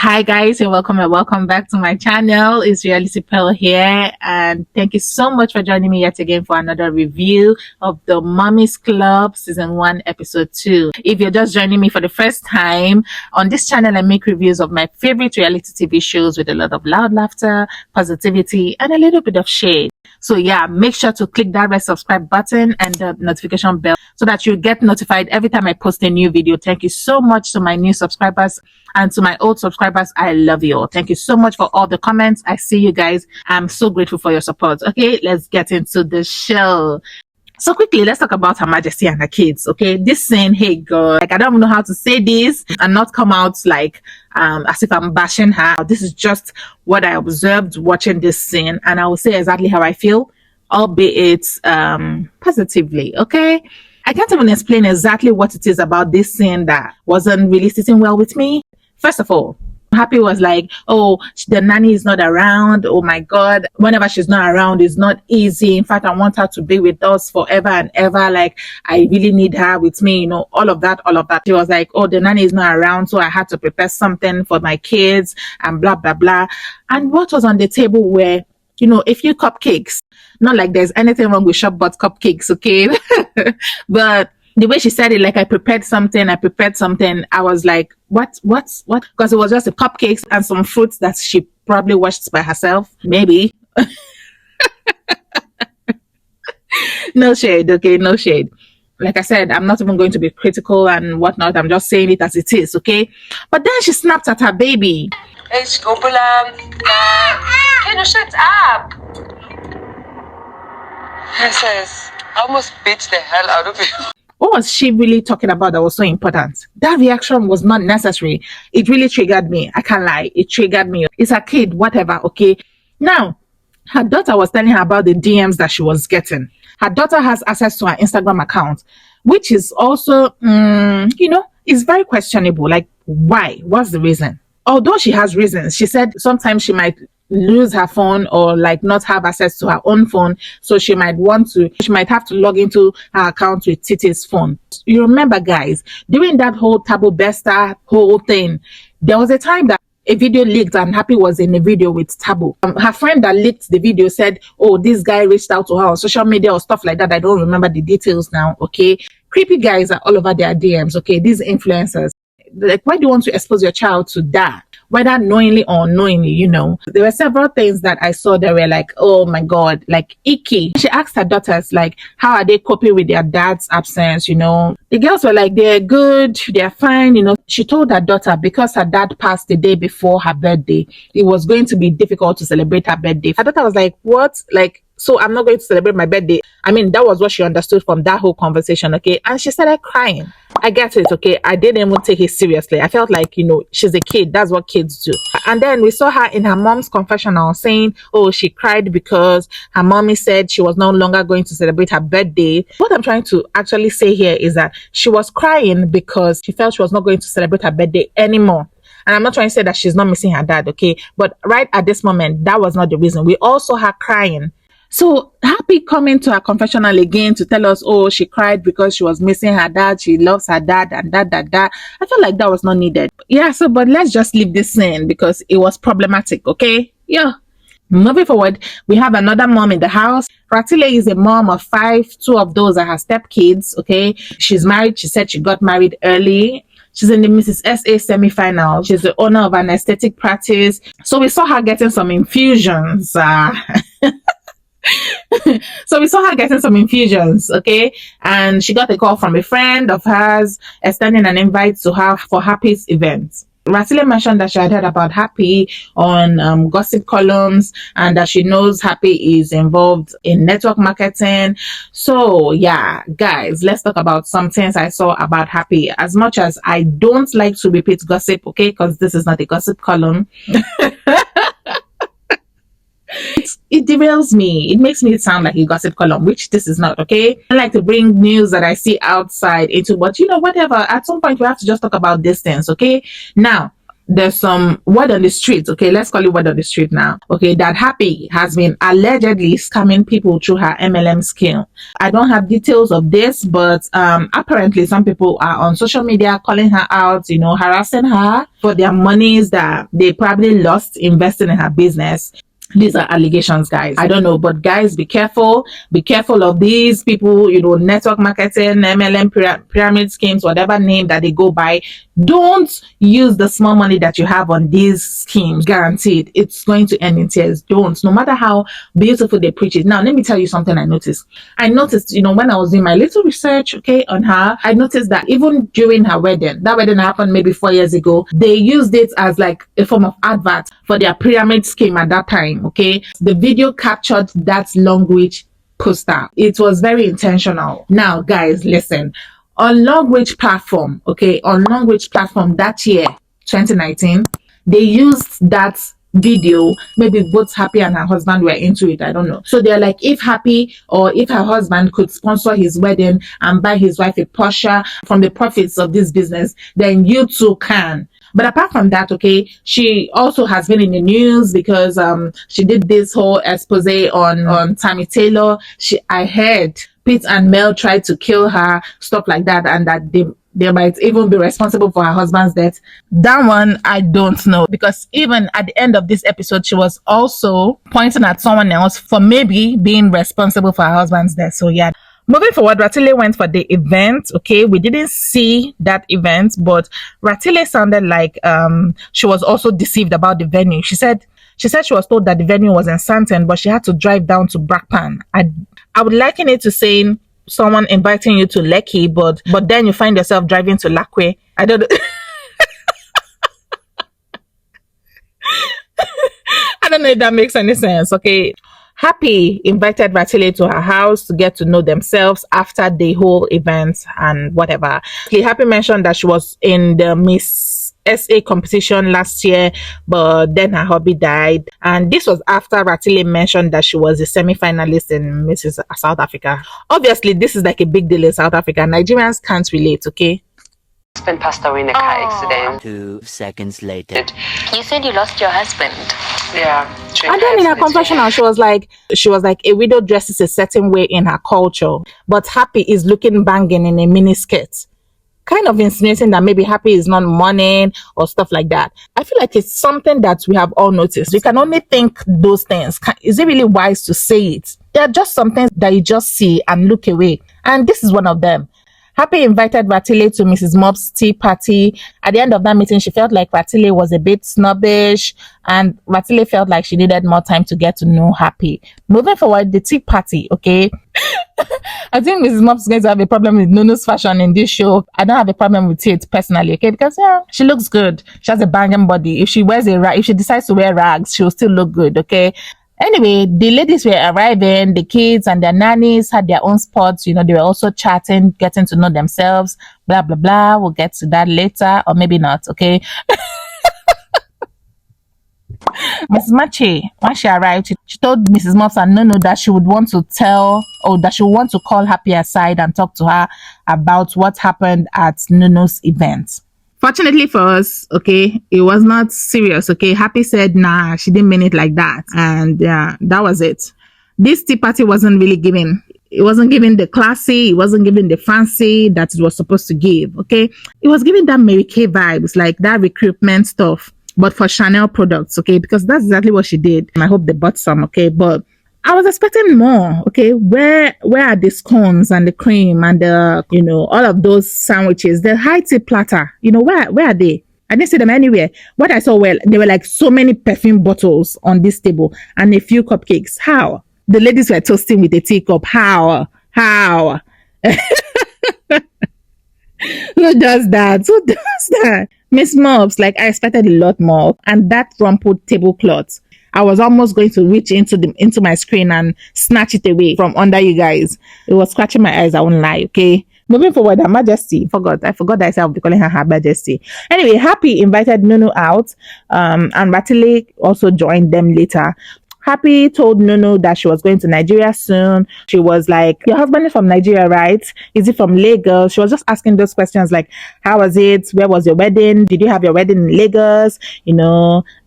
Hi guys, and welcome back to my channel. It's Reality Pearl here, and thank you so much for joining me yet again for another review of the Mommy's Club Season 1 Episode 2. If you're just joining me for the first time, on this channel I make reviews of my favorite reality TV shows with a lot of loud laughter, positivity, and a little bit of shade. So yeah, make sure to click that red subscribe button and the notification bell so that you get notified every time I post a new video. Thank you so much to my new subscribers, and to my old subscribers, I love you all. Thank you so much for all the comments. I see you guys. I'm so grateful for your support. Okay, let's get into the show. So quickly, let's talk about Her Majesty and her kids. Okay, this scene, hey girl, like I don't even know how to say this and not come out like as if I'm bashing her. This is just what I observed watching this scene, and I will say exactly how I feel, albeit positively. Okay, I can't even explain exactly what it is about this scene that wasn't really sitting well with me. First of all, Happy was like, oh, the nanny is not around. Oh my God, whenever she's not around, it's not easy. In fact, I want her to be with us forever and ever. Like, I really need her with me, you know, all of that. She was like, oh, the nanny is not around, so I had to prepare something for my kids and blah, blah, blah. And what was on the table were, you know, a few cupcakes. Not like there's anything wrong with shop bought cupcakes, okay? But the way she said it, like I prepared something, I was like, what? Because it was just a cupcakes and some fruits that she probably washed by herself, maybe. No shade, okay, no shade. Like I said, I'm not even going to be critical and whatnot. I'm just saying it as it is, okay? But then she snapped at her baby. Hey, Scopula, can you shut up? Princess, I almost beat the hell out of you. What was she really talking about that was so important? That reaction was not necessary. It really triggered me. I can't lie. It triggered me. It's a kid, whatever, okay? Now, her daughter was telling her about the DMs that she was getting. Her daughter has access to her Instagram account, which is also, you know, it's very questionable. Like, why? What's the reason? Although she has reasons, she said sometimes she might lose her phone or like not have access to her own phone, so she might have to log into her account with Titi's phone. You remember, guys, during that whole Tabo Besta whole thing, there was a time that a video leaked and Happy was in a video with Tabo. Her friend that leaked the video said, oh, this guy reached out to her on social media or stuff like that. I don't remember the details now, okay? Creepy guys are all over their DMs, okay? These influencers. Like, why do you want to expose your child to that? Whether knowingly or unknowingly, you know. There were several things that I saw that were like, oh my God, like icky. She asked her daughters, like, how are they coping with their dad's absence, you know. The girls were like, they're good, they're fine, you know. She told her daughter because her dad passed the day before her birthday, it was going to be difficult to celebrate her birthday. Her daughter was like, what? Like, so I'm not going to celebrate my birthday. I mean, that was what she understood from that whole conversation, okay? And she started crying. I get it, okay? I didn't even take it seriously. I felt like, you know, she's a kid. That's what kids do. And then we saw her in her mom's confessional saying, oh, she cried because her mommy said she was no longer going to celebrate her birthday. What I'm trying to actually say here is that she was crying because she felt she was not going to celebrate her birthday anymore. And I'm not trying to say that she's not missing her dad, okay? But right at this moment, that was not the reason. We all saw her crying. So Happy coming to her confessional again to tell us, oh, she cried because she was missing her dad, she loves her dad, and that. I felt like that was not needed. Yeah, so but let's just leave this scene because it was problematic, okay? Yeah. Moving forward, we have another mom in the house. Ratile is a mom of 5. 2 of those are her stepkids, okay? She's married. She said she got married early. She's in the Mrs. SA semi-final. She's the owner of an aesthetic practice. So we saw her getting some infusions. So we saw her getting some infusions, okay? And she got a call from a friend of hers extending an invite to her for Happy's event. Ratile mentioned that she had heard about Happy on gossip columns and that she knows Happy is involved in network marketing. So yeah, guys, let's talk about some things I saw about Happy. As much as I don't like to repeat gossip, okay, because this is not a gossip column. It derails me. It makes me sound like a gossip column, which this is not, okay? I like to bring news that I see outside into, but you know, whatever. At some point, we have to just talk about these things, okay? Now, there's some word on the street, okay, let's call it word on the street now, okay, that Happy has been allegedly scamming people through her MLM scheme. I don't have details of this, but apparently some people are on social media calling her out, harassing her for their monies that they probably lost investing in her business. These are allegations, guys. I don't know, but guys, be careful. Be careful of these people, network marketing, MLM, pyramid schemes, whatever name that they go by. Don't use the small money that you have on these schemes. Guaranteed, it's going to end in tears. Don't, no matter how beautiful they preach it. Now, let me tell you something I noticed. When I was doing my little research, okay, on her, I noticed that even during her wedding, that wedding happened maybe 4 years ago, they used it as like a form of advert for their pyramid scheme at that time. Okay, the video captured that long reach poster. It was very intentional. Now, guys, listen. On long reach platform, that year, 2019, they used that video. Maybe both Happy and her husband were into it. I don't know. So they're like, if Happy or if her husband could sponsor his wedding and buy his wife a Porsche from the profits of this business, then you too can. But apart from that, okay, she also has been in the news because she did this whole expose on Tammy Taylor. I heard Pete and Mel tried to kill her, stuff like that, and that they might even be responsible for her husband's death. That one, I don't know, because even at the end of this episode, she was also pointing at someone else for maybe being responsible for her husband's death. So yeah. Moving forward, Ratile went for the event. Okay, we didn't see that event, but Ratile sounded like she was also deceived about the venue. She said she was told that the venue was in Santon, but she had to drive down to Brakpan. I would liken it to saying someone inviting you to Lekki, but then you find yourself driving to Lakwe. I don't know. I don't know if that makes any sense. Okay. Happy invited Ratile to her house to get to know themselves after the whole event and whatever. Happy mentioned that she was in the Miss SA competition last year, but then her hubby died. And this was after Ratile mentioned that she was a semi-finalist in Mrs. South Africa. Obviously, this is like a big deal in South Africa. Nigerians can't relate, okay? Husband passed away in a car accident. 2 seconds later. You said you lost your husband. Yeah. And then in her confessional, she was like, a widow dresses a certain way in her culture, but Happy is looking banging in a mini skirt. Kind of insinuating that maybe Happy is not mourning or stuff like that. I feel like it's something that we have all noticed. We can only think those things. Is it really wise to say it? There are just some things that you just see and look away. And this is one of them. Happy invited Ratile to Mrs. Mob's tea party. At the end of that meeting, she felt like Ratile was a bit snobbish, and Ratile felt like she needed more time to get to know Happy. Moving forward, the tea party, okay? I think Mrs. Mob's going to have a problem with Nunu's fashion in this show. I don't have a problem with it personally, okay? Because yeah, she looks good. She has a banging body. If she decides to wear rags, she'll still look good, okay? Anyway, the ladies were arriving, the kids and their nannies had their own spots. They were also chatting, getting to know themselves, blah, blah, blah. We'll get to that later, or maybe not, okay? Mrs. Manche, when she arrived, she told Mrs. Mops and Nono that she would want to call Happy aside and talk to her about what happened at Nono's event. Fortunately for us, okay, it was not serious, okay? Happy said, nah, she didn't mean it like that. And yeah, that was it. This tea party wasn't really giving. It wasn't giving the classy, it wasn't giving the fancy that it was supposed to give, okay? It was giving that Mary Kay vibes, like that recruitment stuff, but for Chanel products, okay? Because that's exactly what she did. I hope they bought some, okay? But I was expecting more, okay? Where are the scones and the cream and the, all of those sandwiches? The high tea platter, where are they? I didn't see them anywhere. What I saw, there were like so many perfume bottles on this table and a few cupcakes. How? The ladies were toasting with a teacup. How? Who does that? Miss Mobs, I expected a lot more. And that rumpled tablecloth, I was almost going to reach into my screen and snatch it away from under you guys. It was scratching my eyes, I won't lie, okay? Moving forward, Her Majesty. I forgot that I said I would be calling her Her Majesty. Anyway, Happy invited Nunu out, and Ratile also joined them later. Happy told Nunu that she was going to Nigeria soon. She was like, your husband is from Nigeria, right? Is he from Lagos? She was just asking those questions like, how was it? Where was your wedding? Did you have your wedding in Lagos?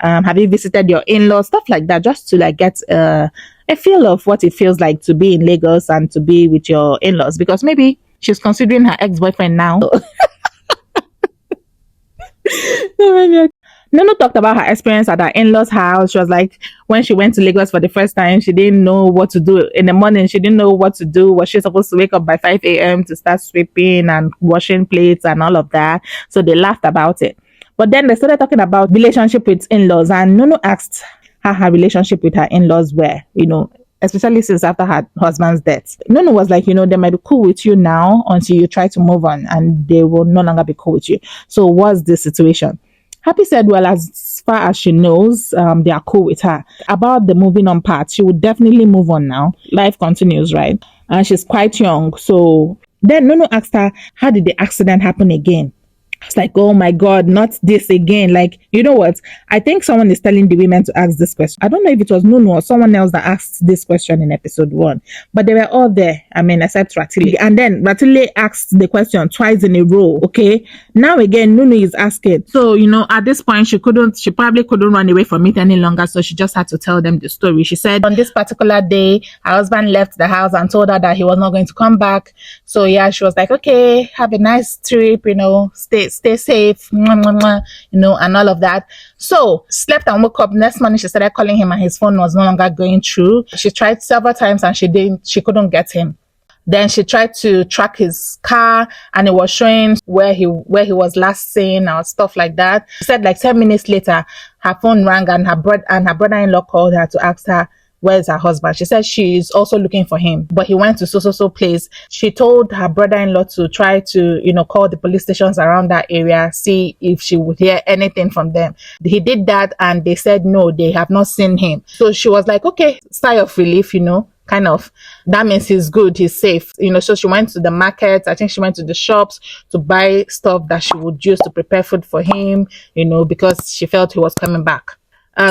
Have you visited your in-laws? Stuff like that, just to like get a feel of what it feels like to be in Lagos and to be with your in-laws, because maybe she's considering her ex-boyfriend now. Nono talked about her experience at her in-laws' house. She was like, when she went to Lagos for the first time, she didn't know what to do. In the morning, she didn't know what to do. Was she supposed to wake up by 5 a.m. to start sweeping and washing plates and all of that? So they laughed about it. But then they started talking about relationship with in-laws, and Nono asked how her relationship with her in-laws were, especially since after her husband's death. Nono was like, they might be cool with you now until you try to move on, and they will no longer be cool with you. So what's the situation? Happy said, well, as far as she knows, they are cool with her. About the moving on part, she would definitely move on now. Life continues, right? And she's quite young. So then Nono asked her, how did the accident happen again? I was like, oh my God, not this again. Like, you know what? I think someone is telling the women to ask this question. I don't know if it was Nunu or someone else that asked this question in episode 1, but they were all there. I mean, except Ratile. And then Ratile asked the question twice in a row. Okay. Now again, Nunu is asking. So, at this point, she probably couldn't run away from it any longer. So she just had to tell them the story. She said on this particular day, her husband left the house and told her that he was not going to come back. So yeah, she was like, okay, have a nice trip, stay safe, and all of that. So slept and woke up. Next morning, she started calling him and his phone was no longer going through. She tried several times and she couldn't get him. Then she tried to track his car and it was showing where he was last seen or stuff like that. She said like 10 minutes later, her phone rang and her brother-in-law called her to ask her, where's her husband? She said she's also looking for him, but he went to so place. She told her brother-in-law to try to, call the police stations around that area, see if she would hear anything from them. He did that and they said no, they have not seen him. So she was like, okay, sigh of relief, kind of. That means he's good, he's safe. So she went to the market. I think she went to the shops to buy stuff that she would use to prepare food for him, because she felt he was coming back.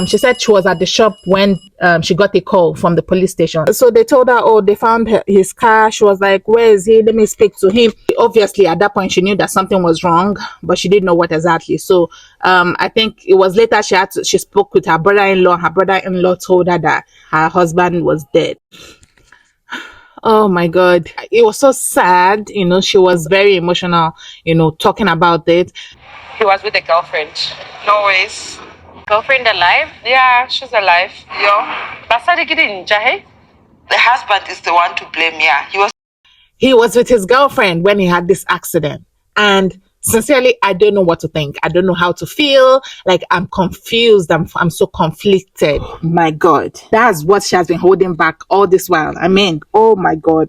She said she was at the shop when she got a call from the police station. So they told her, they found his car. She was like, where is he? Let me speak to him. Obviously, at that point, she knew that something was wrong, but she didn't know what exactly. So I think it was later she spoke with her brother-in-law. Her brother-in-law told her that her husband was dead. Oh my God. It was so sad. She was very emotional, talking about it. He was with a girlfriend. No ways. Girlfriend alive? Yeah, she's alive. Yeah. The husband is the one to blame. Yeah, he was with his girlfriend when he had this accident. And sincerely, I don't know what to think. I don't know how to feel. Like, I'm confused. I'm so conflicted. My God. That's what she has been holding back all this while. I mean, oh my God.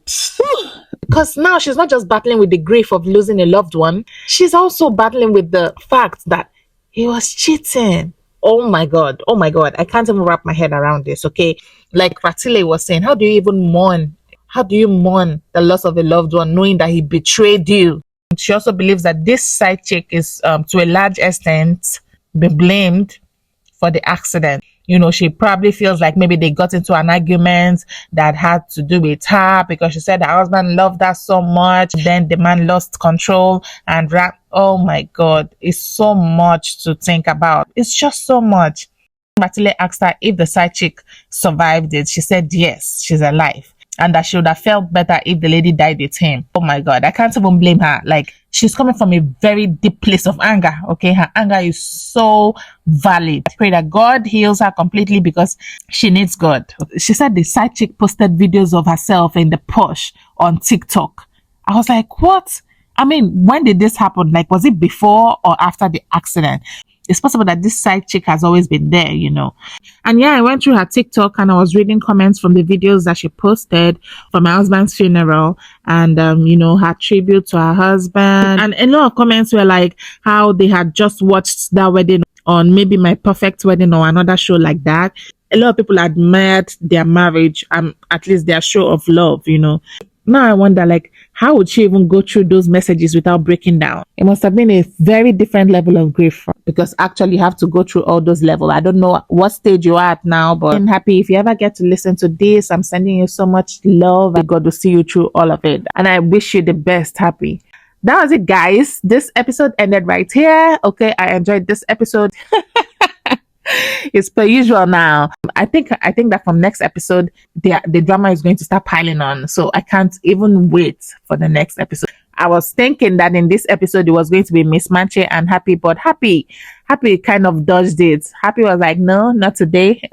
Because now she's not just battling with the grief of losing a loved one. She's also battling with the fact that he was cheating. Oh my God. Oh my God. I can't even wrap my head around this. Okay. Like Ratile was saying, how do you even mourn? How do you mourn the loss of a loved one knowing that he betrayed you? She also believes that this side chick is to a large extent been blamed for the accident. She probably feels like maybe they got into an argument that had to do with her because she said her husband loved her so much. Then the man lost control and oh my God, it's so much to think about. It's just so much. Matile asked her if the side chick survived it. She said yes, she's alive. And that she would have felt better if the lady died with him. Oh my God, I can't even blame her. Like, she's coming from a very deep place of anger. Okay, her anger is so valid. I pray that God heals her completely because she needs God. She said the side chick posted videos of herself in the Porsche on TikTok. I was like, what? I mean, when did this happen? Like, was it before or after the accident? It's possible that this side chick has always been there, And yeah, I went through her TikTok and I was reading comments from the videos that she posted from her husband's funeral and, her tribute to her husband. And a lot of comments were like how they had just watched that wedding on maybe My Perfect Wedding or another show like that. A lot of people admired their marriage and at least their show of love, Now I wonder, like, how would she even go through those messages without breaking down? It must have been a very different level of grief. because actually you have to go through all those levels. I don't know what stage you're at now, but I'm happy if you ever get to listen to this. I'm sending you so much love. God will see you through all of it. And I wish you the best, Happy. That was it, guys. This episode ended right here. Okay, I enjoyed this episode. It's per usual now. I think that from next episode the drama is going to start piling on. So I can't even wait for the next episode. I was thinking that in this episode it was going to be Miss Manche and Happy, but Happy kind of dodged it. Happy was like, no, not today.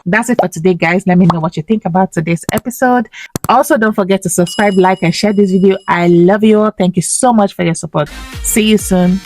That's it for today, guys. Let me know what you think about today's episode. Also, don't forget to subscribe, like, and share this video. I love you all. Thank you so much for your support. See you soon.